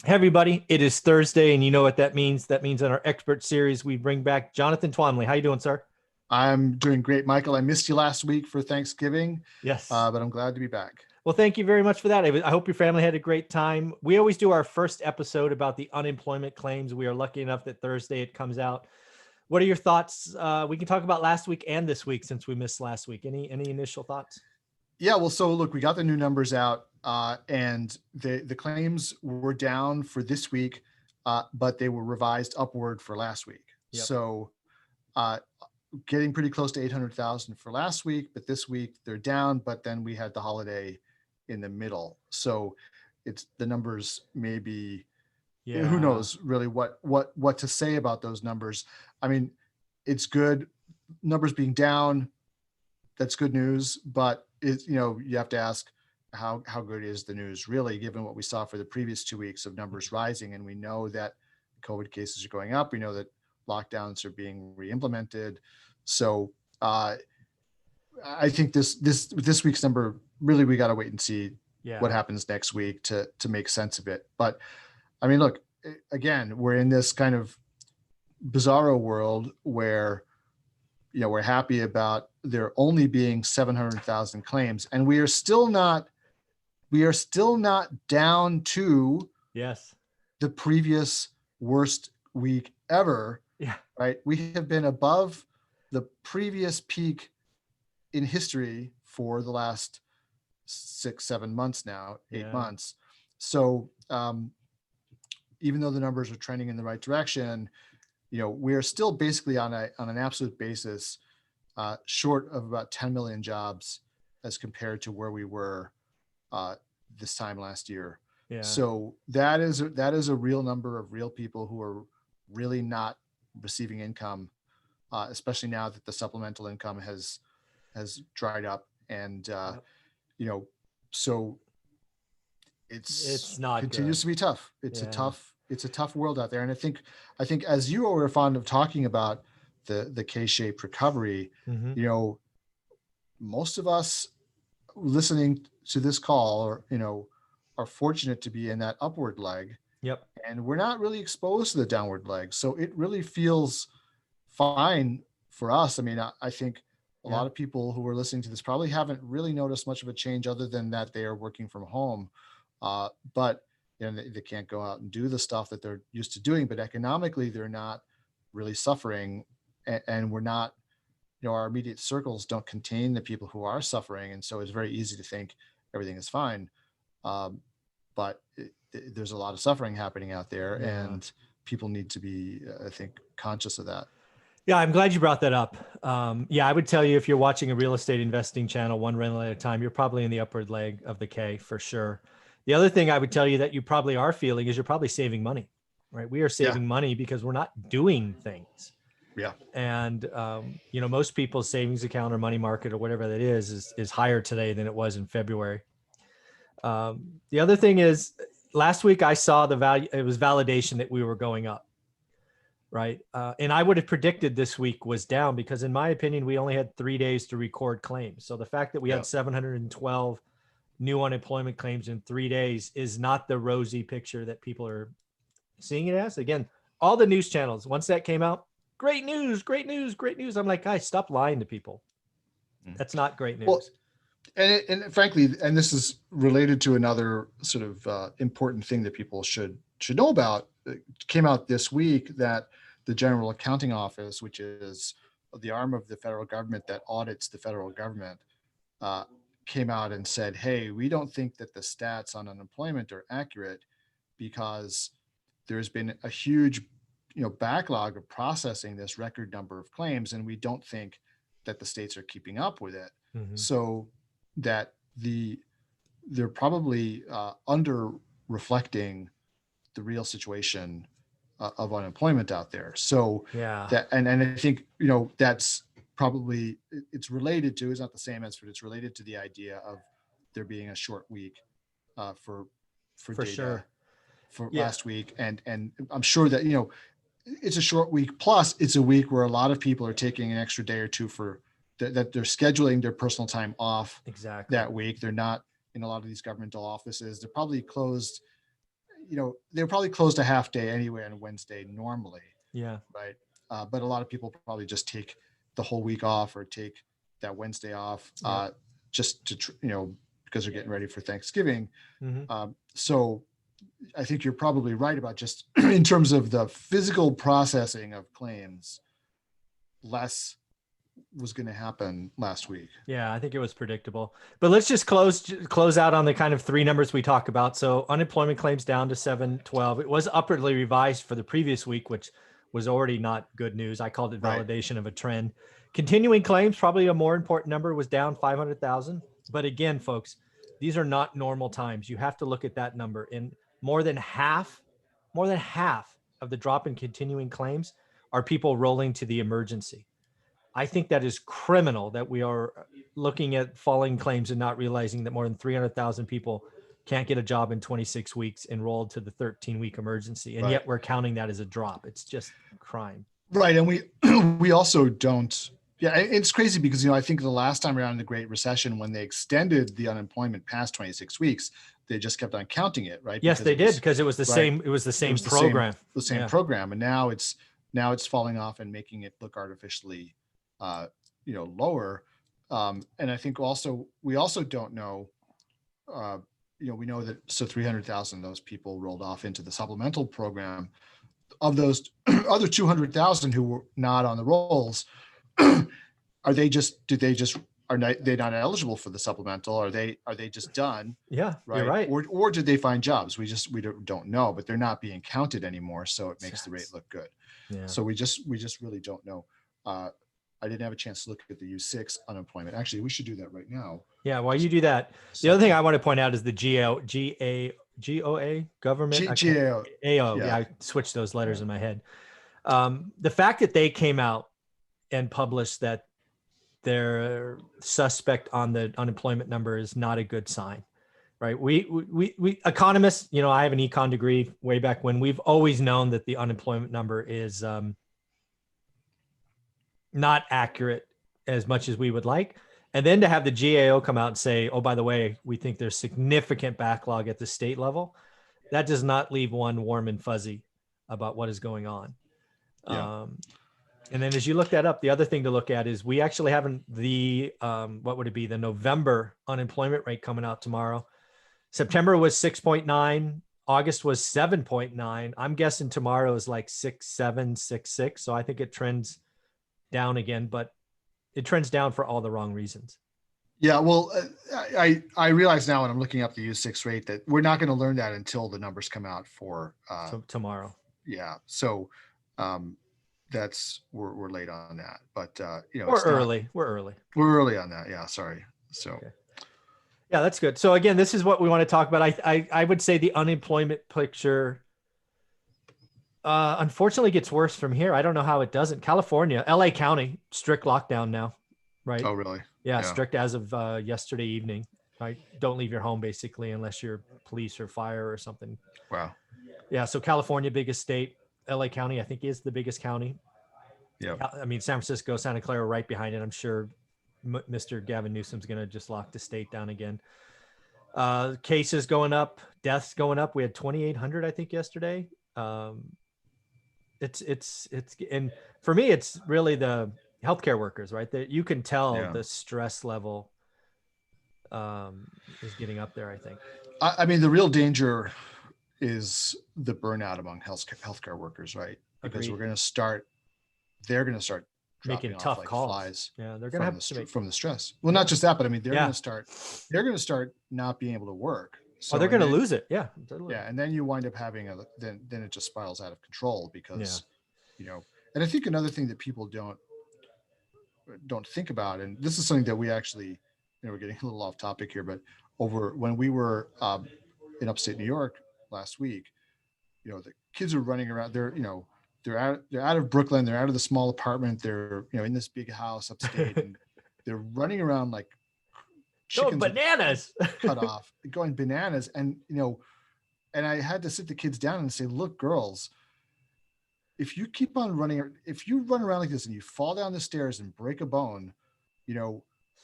Hey everybody, it is Thursday, and you know what that means. That means in our expert series, we bring back Jonathan Twombly. How you doing, sir? I'm doing great, Michael. I missed you last week for Thanksgiving, Yes. but I'm glad to be back. Well, thank you very much for that. I hope your family had a great time. We always do our first episode about the unemployment claims. We are lucky enough that Thursday it comes out. What are your thoughts? We can talk about last week and this week since we missed last week. Any initial thoughts? Yeah, well, so look, we got the new numbers out, and the claims were down for this week, but they were revised upward for last week. Yep. So, uh, getting pretty close to 800,000 for last week, but this week they're down. But then we had the holiday in the middle, so it's the numbers maybe who Yeah. knows really what to say about those numbers. I mean, it's good numbers being down, that's good news, but it, you have to ask how good is the news really, given what we saw for the previous 2 weeks of numbers rising, and we know that COVID cases are going up. We know that lockdowns are being re-implemented. So I think this week's number really, we got to wait and see what Yeah. happens next week to make sense of it. But I mean, look, again, we're in this kind of bizarro world where we're happy about there only being 700,000 claims, and we are still not down to Yes. the previous worst week ever, Yeah. right? We have been above the previous peak in history for the last 6, 7 months now, eight Yeah. months. So even though the numbers are trending in the right direction, we are still basically on an absolute basis short of about 10 million jobs as compared to where we were uh, this time last year. Yeah. So that is a real number of real people who are really not receiving income, especially now that the supplemental income has dried up, and Yep. you know, so it's It's not good. continues to be tough. Yeah. It's a tough world out there, and I think as you were fond of talking about the K-shaped recovery, Hmm. you know, most of us listening to this call are fortunate to be in that upward leg, Yep. and we're not really exposed to the downward leg, so it really feels fine for us. I mean, I think a Yeah. lot of people who are listening to this probably haven't really noticed much of a change other than that they are working from home, but they can't go out and do the stuff that they're used to doing, but economically they're not really suffering, and we're not, our immediate circles don't contain the people who are suffering, and so it's very easy to think everything is fine. um, but there's a lot of suffering happening out there, Yeah. and people need to be, I think, conscious of that. Yeah, I'm glad you brought that up. Yeah, I would tell you if you're watching a real estate investing channel, one rental at a time, you're probably in the upward leg of the K for sure. The other thing I would tell you that you probably are feeling is you're probably saving money, right? We are Yeah, saving money because we're not doing things. yeah, And most people's savings account or money market or whatever that is higher today than it was in February. The other thing is last week I saw the value, it was validation that we were going up, right? And I would have predicted this week was down because, in my opinion, we only had 3 days to record claims. So the fact that we yeah. had 712 new unemployment claims in 3 days is not the rosy picture that people are seeing it as. Again, all the news channels, once that came out, great news, great news, great news. I'm like, guys, stop lying to people. Mm. That's not great Well, news. and frankly, and this is related to another sort of important thing that people should know about. It came out this week that the General Accounting Office, which is the arm of the federal government that audits the federal government, uh, came out and said, "Hey, we don't think that the stats on unemployment are accurate because there's been a huge, backlog of processing this record number of claims, and we don't think that the states are keeping up with it. Mm-hmm. So that they're probably under reflecting the real situation of unemployment out there. So Yeah. and I think that's probably, it's related to, it's not the same as, but it's related to the idea of there being a short week for For data sure. for Yeah. last week, and I'm sure that it's a short week, plus it's a week where a lot of people are taking an extra day or two for that they're scheduling their personal time off Exactly. that week. They're not in a lot of these governmental offices. They're probably closed, they're probably closed a half day anyway on Wednesday normally, Yeah. right? But a lot of people probably just take the whole week off or take that Wednesday off, just to, because they're getting ready for Thanksgiving. Mm-hmm. So I think you're probably right about just in terms of the physical processing of claims, less was going to happen last week. Yeah, I think it was predictable. But let's just close out on the kind of three numbers we talk about. So unemployment claims down to 712. It was upwardly revised for the previous week, which was already not good news. I called it validation of a trend. Continuing claims, probably a more important number, was down 500,000. But again, folks, these are not normal times. You have to look at that number. In more than half of the drop in continuing claims are people rolling to the emergency. I think that is criminal that we are looking at falling claims and not realizing that more than 300,000 people can't get a job in 26 weeks enrolled to the 13-week emergency. And yet we're counting that as a drop. It's just crime. Right. And we also don't. Yeah, it's crazy because, I think the last time around in the Great Recession, when they extended the unemployment past 26 weeks, they just kept on counting it, right? Yes, they did, because it was the same. It was the same program. The same program. And now it's falling off and making it look artificially lower. And I think we also don't know, we know that 300,000 of those people rolled off into the supplemental program. Of those other 200,000 who were not on the rolls, are they not eligible for the supplemental? Are they just done? Yeah, right. You're right. Or did they find jobs? We don't know, but they're not being counted anymore. So it makes the rate look good. Yeah. So we just really don't know. I didn't have a chance to look at the U6 unemployment. Actually, we should do that right now. Yeah. While you do that, the other thing I want to point out is the GOA government. GAO. Yeah, I switched those letters in my head. The fact that they came out and published that they're suspect on the unemployment number is not a good sign, right? We economists, I have an econ degree way back when. We've always known that the unemployment number is not accurate as much as we would like. And then to have the GAO come out and say, oh, by the way, we think there's significant backlog at the state level, that does not leave one warm and fuzzy about what is going on. Yeah. And then as you look that up, the other thing to look at is we actually haven't the November unemployment rate coming out tomorrow. September was 6.9. August was 7.9. I'm guessing tomorrow is like 6.7, 6.6. So I think it trends down again, but it trends down for all the wrong reasons. Yeah, well, I realize now when I'm looking up the U6 rate that we're not going to learn that until the numbers come out for tomorrow. Yeah, so we're late on that, but we're early on that. Yeah, sorry. So okay. Yeah, that's good. So again, this is what we want to talk about. I would say the unemployment picture unfortunately gets worse from here. I don't know how it doesn't. California, LA County, strict lockdown now, right? Oh, really? Yeah, strict as of yesterday evening. Right? Don't leave your home basically unless you're police or fire or something. Wow. Yeah, so California, biggest state. LA County, I think, is the biggest county. Yeah. I mean, San Francisco, Santa Clara right behind it. I'm sure Mr. Gavin Newsom's going to just lock the state down again. Cases going up, deaths going up. We had 2,800, I think, yesterday. It's and for me, it's really the healthcare workers, right? That you can tell the stress level is getting up there, I think. I mean, the real danger is the burnout among healthcare workers, right? Because they're going to start making tough like calls. Flies. Yeah, they're going to have to from the stress. Well, not just that, but I mean, they're going to start not being able to work. So they're going to lose it. Yeah. Totally. Yeah. And then you wind up having then it just spirals out of control because, and I think another thing that people don't think about, and this is something that we actually, we're getting a little off topic here, but over when we were in upstate New York last week, the kids are running around. They're out of Brooklyn. They're out of the small apartment. They're in this big house upstate, and they're running around like chickens bananas, cut off, going bananas. And and I had to sit the kids down and say, look, girls, if you keep on running, if you run around like this and you fall down the stairs and break a bone,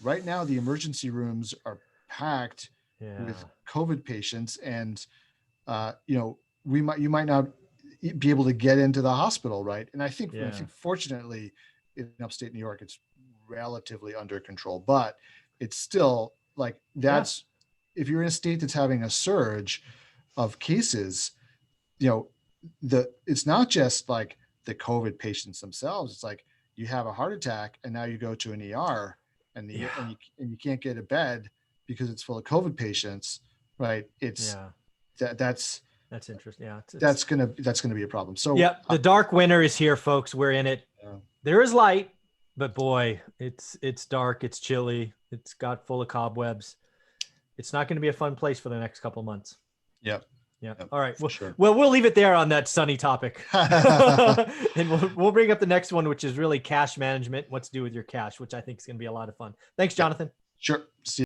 right now the emergency rooms are packed with COVID patients, and you might not be able to get into the hospital, right? And I think Yeah. fortunately in upstate New York, it's relatively under control, but it's still like that's if you're in a state that's having a surge of cases, you know, it's not just like the COVID patients themselves. It's like you have a heart attack and now you go to an ER and you can't get a bed because it's full of COVID patients, right? It's that's interesting. Yeah. that's gonna be a problem. So yeah, the dark winter is here, folks. We're in it. There is light, but boy, it's dark. It's chilly. It's got full of cobwebs. It's not going to be a fun place for the next couple of months. Yep. Yeah. All right. Well, sure. Well, we'll leave it there on that sunny topic. And we'll bring up the next one, which is really cash management, what to do with your cash, which I think is going to be a lot of fun. Thanks, Jonathan. Sure. See you.